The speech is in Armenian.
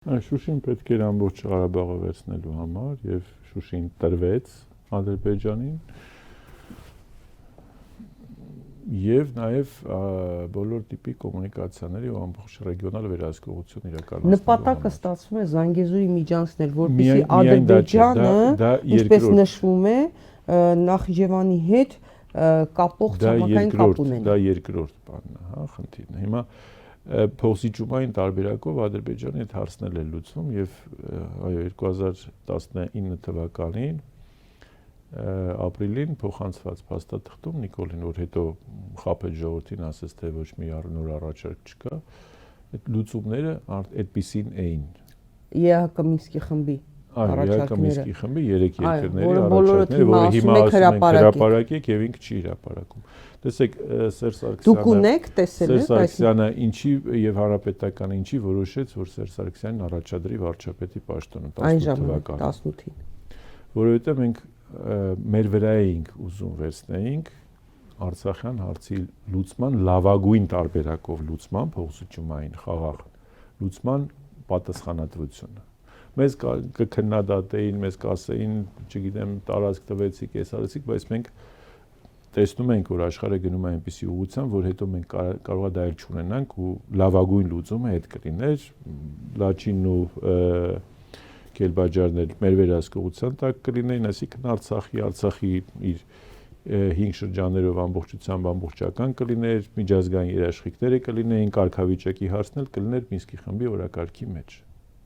Շուշին պետք էր ամբողջ Ղարաբաղը վերցնելու համար եւ Շուշին տրվեց Ադրբեջանին եւ նաեւ բոլոր տիպի կոմունիկացիաների ու ամբողջ ռեգիոնալ վերահսկողություն իրականացնելու նպատակը ստացվում է Զանգեզուրի միջանցնել, որպեսզի Ադրբեջանը, ինչպես նշվում է, Նախիջևանի հետ կապող ցամաքային կապ ունեն։ Դա երկրորդ բանն է, հա, խնդիրն է։ Հիմա փոխզիջումային տարբերակով Ադրբեջանը այդ հարցն է լուծում եւ 2019 թվականին ապրիլին փոխանցված փաստաթղթում Նիկոլին, որ հետո խաբեց ժողովրդին, ասեց թե ոչ մի նոր առաջարկ չկա, այդ լուծումները այդպիսին էին։ ԵԱՀԿ Մինսկի խմբի ԵԱՀԿ Մինսկի խմբի 3 երկրների առաջարկները, որը հիմա ասում են հրապարակեք եւ ինքը չի հրապարակում։ Տեսեք, Սերժ Սարգսյանը Դուք ունեք տեսել Սերժ Սարգսյանը ինչի եւ Հանրապետականը ինչի որոշեց, որ Սերժ Սարգսյանն առաջադրի վարչապետի պաշտոնը 18 թվականին։ Որովհետեւ մենք մեր վրա էինք ուզում վերցնեինք Արցախյան հարցի լուծման լավագույն տարբերակով լուծման, փոխզիջումային խաղաղ լուծման պատասխանատվությունը։ Մեզ կքննադատեին, մեզ կասեին, չգիտեմ, տարածք տվեցիք, էս արեցիք, բայց մենք տեսնում ենք, որ աշխարհը գնում է այնպիսի ուղղությամբ, որ հետո մենք կարող է դա էլ չունենանք ու լավագույն լուծումը այդ կլիներ, Լաչինն ու Քելբաջարն էլ մեր վերահսկողության տակ կլինեին, այսինքն Արցախի իր 5 շրջաններով ամբողջությամբ ամբողջական կլիներ, միջազգային երաշխիքները կլինեին, կարգավիճակի հարցն էլ կլիներ Մինսկի խմբի օրակարգի մեջ։